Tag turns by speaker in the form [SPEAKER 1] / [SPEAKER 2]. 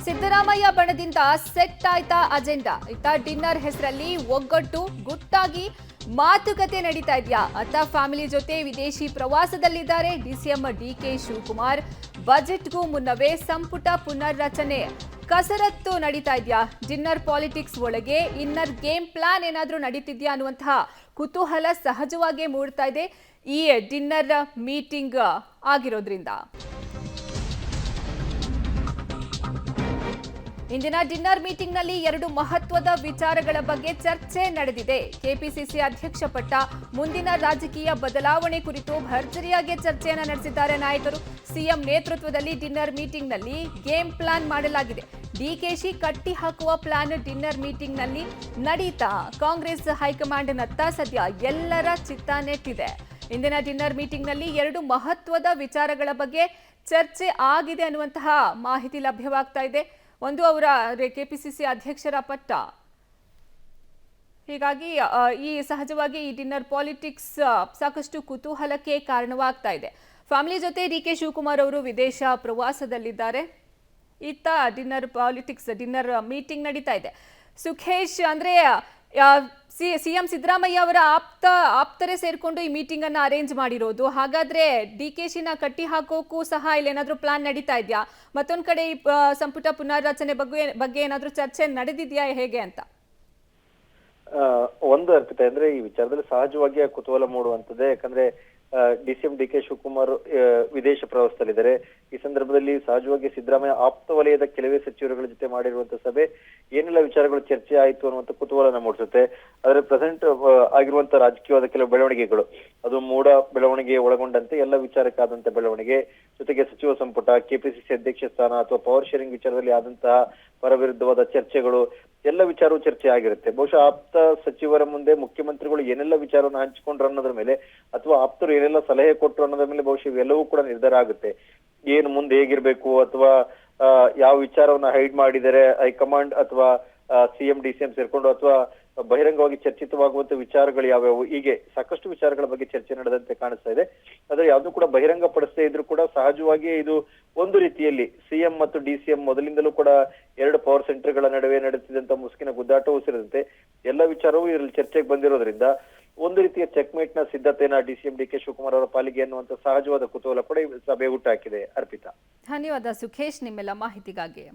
[SPEAKER 1] Siddaramaiah ಬಣದಿಂದ set ಆಯ್ತಾ agenda ಇತ್ತ dinner ಹೆಸರಲ್ಲಿ ಒಗ್ಗಟ್ಟು ಗುಟ್ಟಾಗಿ ಮಾತುಕತೆ ನಡೀತಾ ಇದೆಯಾ ಅತ್ತ ಫ್ಯಾಮಿಲಿ ಜೊತೆ ವಿದೇಶಿ ಪ್ರವಾಸದಲ್ಲಿದ್ದಾರೆ ಡಿಸಿಎಂ ಡಿಕೆ ಶಿವಕುಮಾರ್ ಬಜೆಟ್ಗೂ ಮುನ್ನವೇ ಸಂಪುಟ ಪುನರ್ರಚನೆ ಕಸರತ್ತು ನಡೀತಾ ಇದೆಯಾ ಡಿನ್ನರ್ ಪಾಲಿಟಿಕ್ಸ್ ಒಳಗೆ ಇನ್ನರ್ ಗೇಮ್ ಪ್ಲಾನ್ ಏನಾದರೂ ನಡೀತಿದ್ಯಾ ಅನ್ನುವಂತಹ ಕುತೂಹಲ ಸಹಜವಾಗಿ ಮೂಡ್ತಾ ಇದೆ ಈ ಡಿನ್ನರ್ ಮೀಟಿಂಗ್ ಆಗಿರೋದ್ರಿಂದ ಇಂದಿನ ಡಿನ್ನರ್ ಮೀಟಿಂಗ್ನಲ್ಲಿ ಎರಡು ಮಹತ್ವದ ವಿಚಾರಗಳ ಬಗ್ಗೆ ಚರ್ಚೆ ನಡೆದಿದೆ ಕೆಪಿಸಿಸಿ ಅಧ್ಯಕ್ಷ ಪಟ್ಟ ಮುಂದಿನ ರಾಜಕೀಯ ಬದಲಾವಣೆ ಕುರಿತು ಭರ್ಜರಿಯಾಗಿ ಚರ್ಚೆಯನ್ನು ನಡೆಸಿದ್ದಾರೆ ನಾಯಕರು ಸಿಎಂ ನೇತೃತ್ವದಲ್ಲಿ ಡಿನ್ನರ್ ಮೀಟಿಂಗ್ನಲ್ಲಿ ಗೇಮ್ ಪ್ಲಾನ್ ಮಾಡಲಾಗಿದೆ ಡಿಕೆಶಿ ಕಟ್ಟಿ ಹಾಕುವ ಪ್ಲಾನ್ ಡಿನ್ನರ್ ಮೀಟಿಂಗ್ನಲ್ಲಿ ನಡೀತಾ ಕಾಂಗ್ರೆಸ್ ಹೈಕಮಾಂಡ್ನತ್ತ ಸದ್ಯ ಎಲ್ಲರ ಚಿತ್ತ ನೆಟ್ಟಿದೆ ಇಂದಿನ ಡಿನ್ನರ್ ಮೀಟಿಂಗ್ನಲ್ಲಿ ಎರಡು ಮಹತ್ವದ ವಿಚಾರಗಳ ಬಗ್ಗೆ ಚರ್ಚೆ ಆಗಿದೆ ಅನ್ನುವಂತಹ ಮಾಹಿತಿ ಲಭ್ಯವಾಗ್ತಾ ಇದೆ ಒಂದು ಅವರ ಕೆಪಿಸಿಸಿ ಅಧ್ಯಕ್ಷರ ಪಟ್ಟ ಹೀಗಾಗಿ ಈ ಸಹಜವಾಗಿ ಈ ಡಿನ್ನರ್ ಪಾಲಿಟಿಕ್ಸ್ ಸಾಕಷ್ಟು ಕುತೂಹಲಕ್ಕೆ ಕಾರಣವಾಗ್ತಾ ಇದೆ ಫ್ಯಾಮಿಲಿ ಜೊತೆ ಡಿಕೆ ಶಿವಕುಮಾರ್ ಅವರು ವಿದೇಶ ಪ್ರವಾಸದಲ್ಲಿದ್ದಾರೆ ಇತ್ತ ಡಿನ್ನರ್ ಪಾಲಿಟಿಕ್ಸ್ ಡಿನ್ನರ್ ಮೀಟಿಂಗ್ ನಡೀತಾ ಇದೆ ಸುಖೇಶ್ ಅಂದ್ರೆ ಸಿಎಂ ಸಿದ್ದರಾಮಯ್ಯ ಅವರ ಆಪ್ತರೇ ಸೇರ್ಕೊಂಡು ಈ ಮೀಟಿಂಗ್ ಅನ್ನ ಅರೇಂಜ್ ಮಾಡಿರೋದು ಹಾಗಾದ್ರೆ ಡಿಕೆಶಿನ ಕಟ್ಟಿ ಹಾಕೋಕ್ಕೂ ಸಹ ಇಲ್ಲಿ ಏನಾದ್ರೂ ಪ್ಲಾನ್ ನಡೀತಾ ಇದೆಯಾ ಮತ್ತೊಂದ್ ಕಡೆ ಈ ಸಂಪುಟ ಪುನರ್ರಚನೆ ಬಗ್ಗೆ ಏನಾದ್ರೂ ಚರ್ಚೆ ನಡೆದಿದ್ಯಾ ಹೇಗೆ ಅಂತ
[SPEAKER 2] ಒಂದು ಅರ್ಪಿತ ಅಂದ್ರೆ ಈ ವಿಚಾರದಲ್ಲಿ ಸಹಜವಾಗಿ ಕುತೂಹಲ ಮೂಡುವಂತದ್ದೇ ಯಾಕಂದ್ರೆ ಡಿಸಿಎಂ ಡಿಕೆ ಶಿವಕುಮಾರ್ ವಿದೇಶ ಪ್ರವಾಸದಲ್ಲಿದ್ದಾರೆ ಈ ಸಂದರ್ಭದಲ್ಲಿ ಸಹಜವಾಗಿ ಸಿದ್ದರಾಮಯ್ಯ ಆಪ್ತ ವಲಯದ ಕೆಲವೇ ಸಚಿವರುಗಳ ಜೊತೆ ಮಾಡಿರುವಂತಹ ಸಭೆ ಏನೆಲ್ಲ ವಿಚಾರಗಳು ಚರ್ಚೆ ಆಯಿತು ಅನ್ನುವಂಥ ಕುತೂಹಲನ ಮೂಡಿಸುತ್ತೆ ಆದ್ರೆ ಪ್ರೆಸೆಂಟ್ ಆಗಿರುವಂತಹ ರಾಜಕೀಯವಾದ ಕೆಲವು ಬೆಳವಣಿಗೆಗಳು ಅದು ಮೂಢ ಬೆಳವಣಿಗೆ ಒಳಗೊಂಡಂತೆ ಎಲ್ಲ ವಿಚಾರಕ್ಕಾದಂತ ಬೆಳವಣಿಗೆ ಜೊತೆಗೆ ಸಚಿವ ಸಂಪುಟ ಕೆಪಿಸಿಸಿ ಅಧ್ಯಕ್ಷ ಸ್ಥಾನ ಅಥವಾ ಪವರ್ ಶೇರಿಂಗ್ ವಿಚಾರದಲ್ಲಿ ಆದಂತಹ ಪರವಿರುದ್ಧವಾದ ಚರ್ಚೆಗಳು ಎಲ್ಲ ವಿಚಾರವೂ ಚರ್ಚೆ ಆಗಿರುತ್ತೆ ಬಹುಶಃ ಆಪ್ತ ಸಚಿವರ ಮುಂದೆ ಮುಖ್ಯಮಂತ್ರಿಗಳು ಏನೆಲ್ಲ ವಿಚಾರವನ್ನು ಹಂಚಿಕೊಂಡ್ರು ಅನ್ನೋದ್ರ ಮೇಲೆ ಅಥವಾ ಆಪ್ತರು ಏನೆಲ್ಲ ಸಲಹೆ ಕೊಟ್ಟರು ಅನ್ನೋದ್ರ ಮೇಲೆ ಬಹುಶಃ ಇವೆಲ್ಲವೂ ಕೂಡ ನಿರ್ಧಾರ ಆಗುತ್ತೆ ಏನು ಮುಂದೆ ಹೇಗಿರ್ಬೇಕು ಅಥವಾ ಯಾವ ವಿಚಾರವನ್ನ ಹೈಡ್ ಮಾಡಿದರೆ ಹೈಕಮಾಂಡ್ ಅಥವಾ ಸಿಎಂ ಡಿಸಿಎಂ ಸೇರ್ಕೊಂಡು ಅಥವಾ ಬಹಿರಂಗವಾಗಿ ಚರ್ಚಿತವಾಗುವಂತ ವಿಚಾರಗಳು ಯಾವ್ಯಾವು ಹೀಗೆ ಸಾಕಷ್ಟು ವಿಚಾರಗಳ ಬಗ್ಗೆ ಚರ್ಚೆ ನಡೆದಂತೆ ಕಾಣಿಸ್ತಾ ಇದೆ ಆದ್ರೆ ಯಾವ್ದು ಕೂಡ ಬಹಿರಂಗ ಪಡಿಸದೇ ಇದ್ರು ಕೂಡ ಸಹಜವಾಗಿ ಇದು ಒಂದು ರೀತಿಯಲ್ಲಿ ಸಿಎಂ ಮತ್ತು ಡಿಸಿಎಂ ಮೊದಲಿಂದಲೂ ಕೂಡ ಎರಡು ಪವರ್ ಸೆಂಟರ್ಗಳ ನಡುವೆ ನಡೆಯುತ್ತಿದ್ದಂತ ಮುಸುಕಿನ ಗುದ್ದಾಟವೂ ಸೇರಿದಂತೆ ಎಲ್ಲ ವಿಚಾರವೂ ಇದರಲ್ಲಿ ಚರ್ಚೆಗೆ ಬಂದಿರೋದ್ರಿಂದ ಒಂದು ರೀತಿಯ ಚೆಕ್ಮೇಟ್ ನ ಸಿದ್ಧತೆಯನ್ನ ಡಿಸಿಎಂ ಡಿಕೆ ಶಿವಕುಮಾರ್ ಅವರ ಪಾಲಿಗೆ ಅನ್ನುವಂತ ಸಹಜವಾದ ಕುತೂಹಲ ಕೂಡ ಈ ಸಭೆ ಹುಟ್ಟಾಕಿದೆ ಅರ್ಪಿತಾ
[SPEAKER 1] ಧನ್ಯವಾದ ಸುಖೇಶ್ ನಿಮ್ಮೆಲ್ಲ ಮಾಹಿತಿಗಾಗಿ